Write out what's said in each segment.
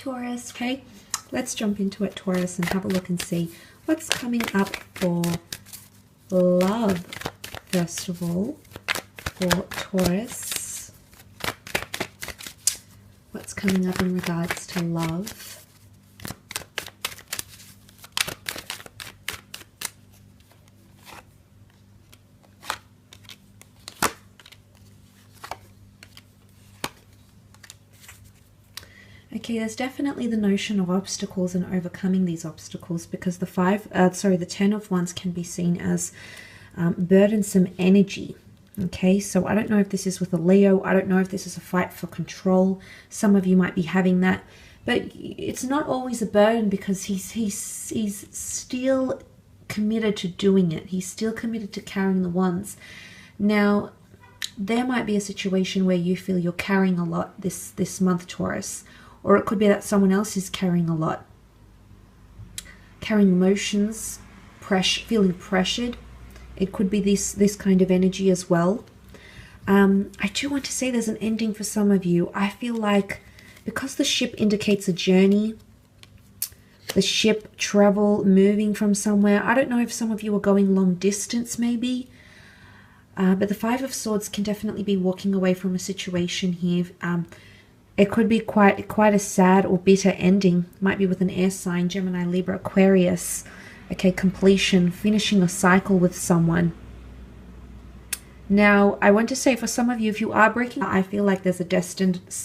Taurus. Okay, let's jump into it, Taurus, and have a look and see what's coming up for love. First of all, for Taurus, what's coming up in regards to love? Okay, there's definitely the notion of obstacles and overcoming these obstacles, because the the 10 of Wands can be seen as burdensome energy. Okay, so I don't know if this is with a Leo. I don't know if this is a fight for control. Some of you might be having that, but it's not always a burden, because he's still committed to doing it. He's still committed to carrying the wands. Now, there might be a situation where you feel you're carrying a lot this month, Taurus. Or it could be that someone else is carrying a lot. Carrying emotions, feeling pressured. It could be this kind of energy as well. I do want to say there's an ending for some of you. I feel like because the ship indicates a journey, the ship, travel, moving from somewhere. I don't know if some of you are going long distance maybe. But the Five of Swords can definitely be walking away from a situation here. It could be quite a sad or bitter ending. Might be with an air sign, Gemini, Libra, Aquarius. Okay, completion, finishing a cycle with someone. Now, I want to say for some of you, if you are breaking up, I feel like there's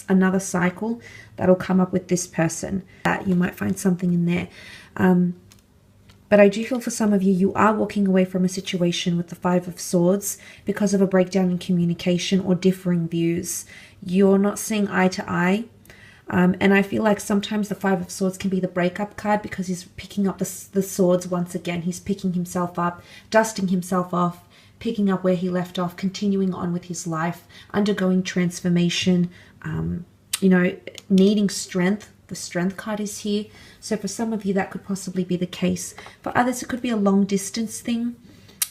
another cycle that'll come up with this person. That you might find something in there. But I do feel for some of you, you are walking away from a situation with the Five of Swords because of a breakdown in communication or differing views. You're not seeing eye to eye. And I feel like sometimes the Five of Swords can be the breakup card, because he's picking up the swords once again. He's picking himself up, dusting himself off, picking up where he left off, continuing on with his life, undergoing transformation, you know, needing strength. The Strength card is here. So for some of you, that could possibly be the case. For others, it could be a long distance thing,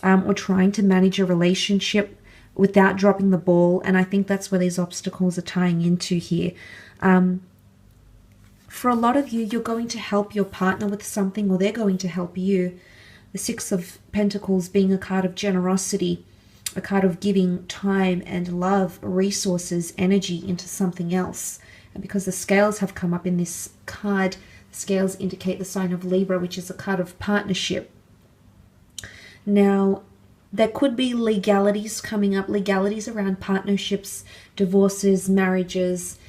or trying to manage a relationship without dropping the ball. And I think that's where these obstacles are tying into here. For a lot of you, you're going to help your partner with something, or they're going to help you. The Six of Pentacles being a card of generosity, a card of giving time and love, resources, energy into something else. And because the scales have come up in this card, the scales indicate the sign of Libra, which is a card of partnership. Now, there could be legalities coming up, legalities around partnerships, divorces, marriages,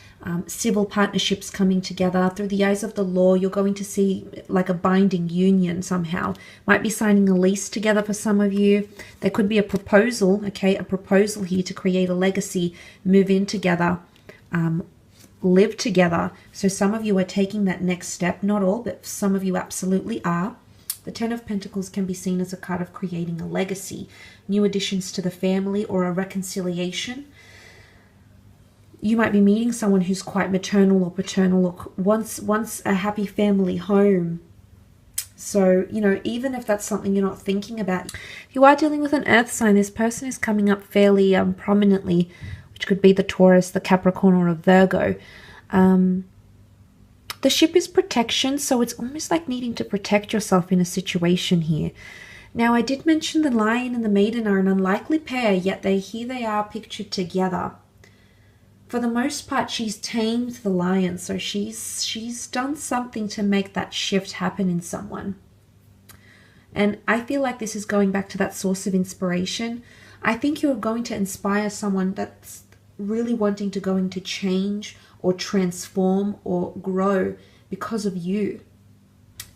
civil partnerships coming together. Through the eyes of the law, you're going to see like a binding union somehow. Might be signing a lease together for some of you. There could be a proposal, okay, a proposal here to create a legacy, move in together, live together. So some of you are taking that next step. Not all, but some of you absolutely are. The Ten of Pentacles can be seen as a card of creating a legacy, new additions to the family, or a reconciliation. You might be meeting someone who's quite maternal or paternal, or wants a happy family home. So, you know, even if that's something you're not thinking about, if you are dealing with an earth sign, this person is coming up fairly prominently, which could be the Taurus, the Capricorn, or a Virgo. The ship is protection, so it's almost like needing to protect yourself in a situation here. Now, I did mention the Lion and the Maiden are an unlikely pair, yet here they are pictured together. For the most part, she's tamed the lion, so she's done something to make that shift happen in someone. And I feel like this is going back to that source of inspiration. I think you're going to inspire someone that's really wanting to go into change or transform or grow because of you.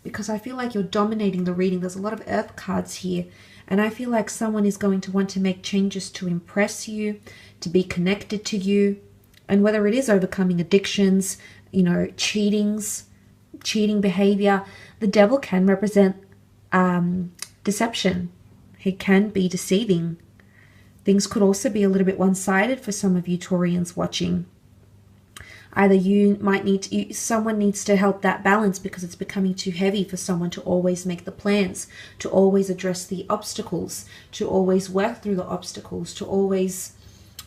Because I feel like you're dominating the reading. There's a lot of earth cards here. And I feel like someone is going to want to make changes to impress you, to be connected to you. And whether it is overcoming addictions, you know, cheating behavior, the devil can represent deception. He can be deceiving. Things could also be a little bit one-sided for some of you Taurians watching. Either you might someone needs to help that balance, because it's becoming too heavy for someone to always make the plans, to always address the obstacles, to always work through the obstacles, to always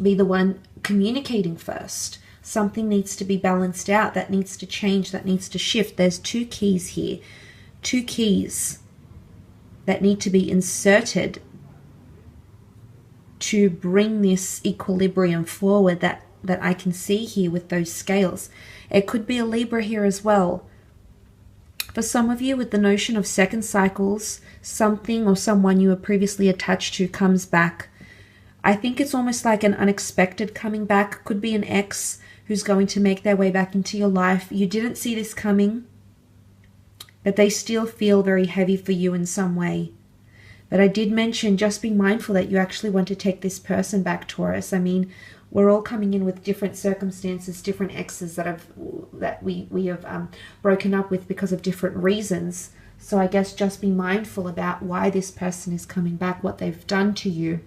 be the one communicating first. Something needs to be balanced out. That needs to change. That needs to shift. There's 2 keys here. 2 keys that need to be inserted to bring this equilibrium forward that I can see here with those scales. It could be a Libra here as well. For some of you, with the notion of second cycles, something or someone you were previously attached to comes back. I think it's almost like an unexpected coming back. Could be an ex who's going to make their way back into your life. You didn't see this coming, but they still feel very heavy for you in some way. But I did mention, just be mindful that you actually want to take this person back, Taurus. I mean, we're all coming in with different circumstances, different exes that we have broken up with because of different reasons. So I guess just be mindful about why this person is coming back, what they've done to you.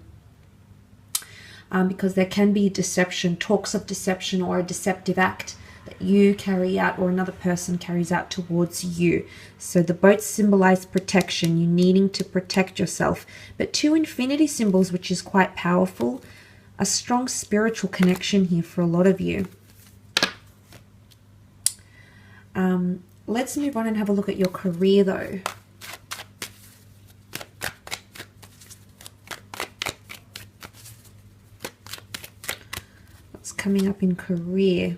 Because there can be deception, talks of deception, or a deceptive act that you carry out or another person carries out towards you. So the boats symbolize protection, you needing to protect yourself. But 2 infinity symbols, which is quite powerful. A strong spiritual connection here for a lot of you. Let's move on and have a look at your career though. What's coming up in career?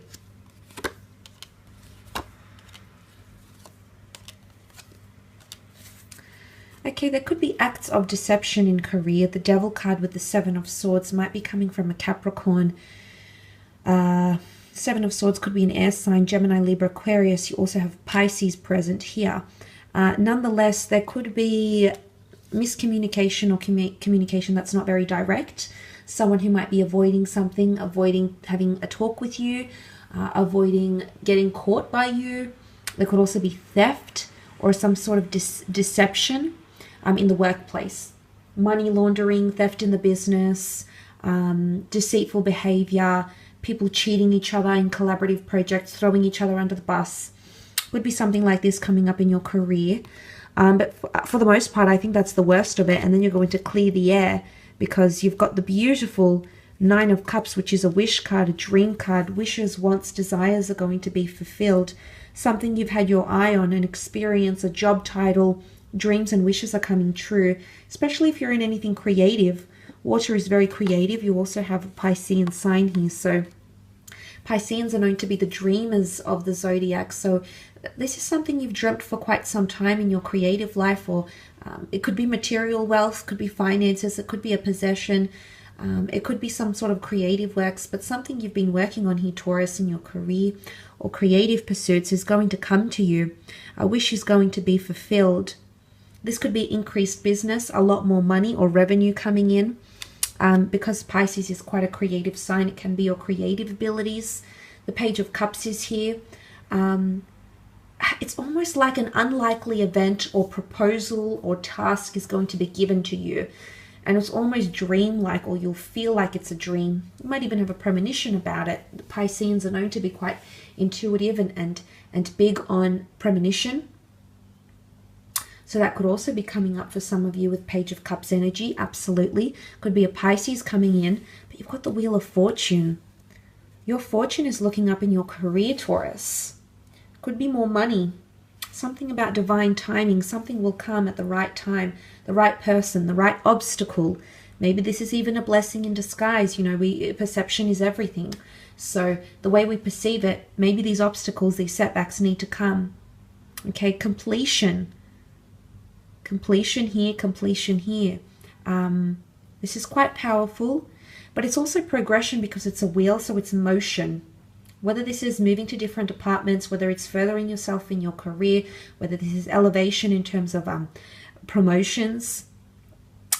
Okay, there could be acts of deception in career. The Devil card with the 7 of Swords might be coming from a Capricorn. 7 of Swords could be an air sign, Gemini, Libra, Aquarius. You also have Pisces present here. Nonetheless, there could be miscommunication or communication that's not very direct. Someone who might be avoiding something, avoiding having a talk with you, avoiding getting caught by you. There could also be theft or some sort of deception in the workplace. Money laundering, theft in the business, deceitful behavior, people cheating each other in collaborative projects, throwing each other under the bus. Would be something like this coming up in your career. But for the most part, I think that's the worst of it. And then you're going to clear the air because you've got the beautiful 9 of Cups, which is a wish card, a dream card. Wishes, wants, desires are going to be fulfilled. Something you've had your eye on, an experience, a job title, dreams and wishes are coming true, especially if you're in anything creative. Water is very creative. You also have a Piscean sign here. So Pisceans are known to be the dreamers of the zodiac. So this is something you've dreamt for quite some time in your creative life, or it could be material wealth, could be finances, it could be a possession. It could be some sort of creative works, but something you've been working on here, Taurus, in your career or creative pursuits is going to come to you. A wish is going to be fulfilled. This could be increased business, a lot more money or revenue coming in. Because Pisces is quite a creative sign, it can be your creative abilities. The Page of Cups is here. It's almost like an unlikely event or proposal or task is going to be given to you. And it's almost dream-like, or you'll feel like it's a dream. You might even have a premonition about it. The Pisceans are known to be quite intuitive and big on premonition. So that could also be coming up for some of you with Page of Cups energy, absolutely. Could be a Pisces coming in, but you've got the Wheel of Fortune. Your fortune is looking up in your career, Taurus. Could be more money. Something about divine timing. Something will come at the right time, the right person, the right obstacle. Maybe this is even a blessing in disguise. You know, perception is everything. So the way we perceive it, maybe these obstacles, these setbacks need to come. Okay, completion. Completion here, completion here. This is quite powerful, but it's also progression because it's a wheel, so it's motion. Whether this is moving to different departments, whether it's furthering yourself in your career, whether this is elevation in terms of promotions.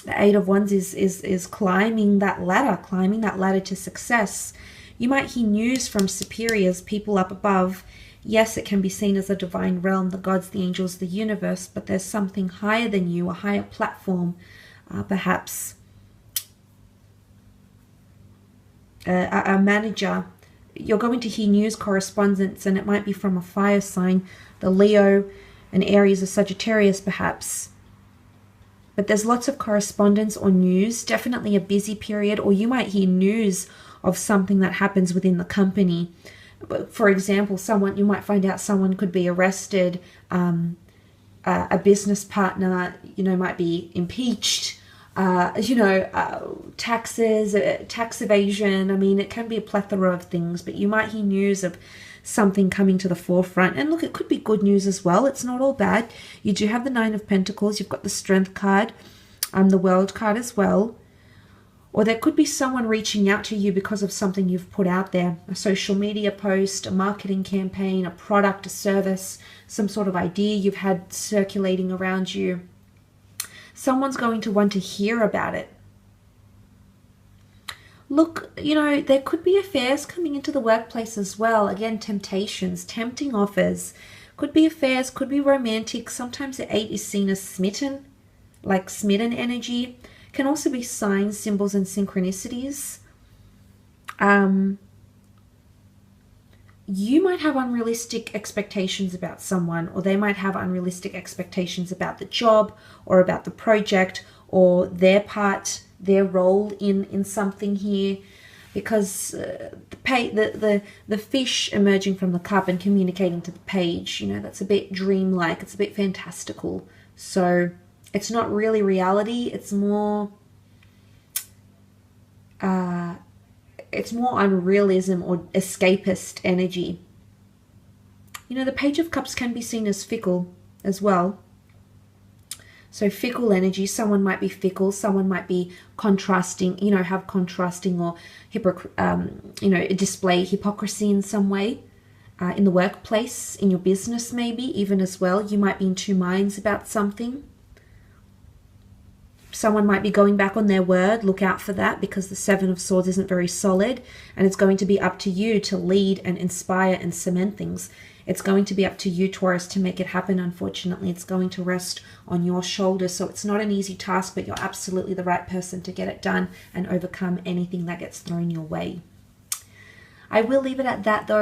The 8 of Wands is climbing that ladder to success. You might hear news from superiors, people up above. Yes, it can be seen as a divine realm, the gods, the angels, the universe, but there's something higher than you, a higher platform, perhaps a manager. You're going to hear news correspondence, and it might be from a fire sign, the Leo, an Aries, a Sagittarius perhaps. But there's lots of correspondence or news, definitely a busy period, or you might hear news of something that happens within the company. For example, you might find out someone could be arrested, a business partner, might be impeached, taxes, tax evasion. I mean, it can be a plethora of things, but you might hear news of something coming to the forefront. And look, it could be good news as well. It's not all bad. You do have the Nine of Pentacles. You've got the Strength card, the World card as well. Or there could be someone reaching out to you because of something you've put out there. A social media post, a marketing campaign, a product, a service, some sort of idea you've had circulating around you. Someone's going to want to hear about it. Look, there could be affairs coming into the workplace as well. Again, temptations, tempting offers. Could be affairs, could be romantic. Sometimes the 8 is seen as smitten, like smitten energy. Can also be signs, symbols, and synchronicities. You might have unrealistic expectations about someone, or they might have unrealistic expectations about the job or about the project or their part, their role in something here, because the fish emerging from the cup and communicating to the page, that's a bit dreamlike, it's a bit fantastical. So it's not really reality. It's more unrealism or escapist energy. The Page of Cups can be seen as fickle as well. So fickle energy, someone might be fickle, someone might be contrasting, have contrasting or display hypocrisy in some way. In the workplace, in your business maybe, even as well. You might be in two minds about something. Someone might be going back on their word. Look out for that, because the Seven of Swords isn't very solid, and it's going to be up to you to lead and inspire and cement things. It's going to be up to you, Taurus, to make it happen. Unfortunately, it's going to rest on your shoulders. So it's not an easy task, but you're absolutely the right person to get it done and overcome anything that gets thrown your way. I will leave it at that, though.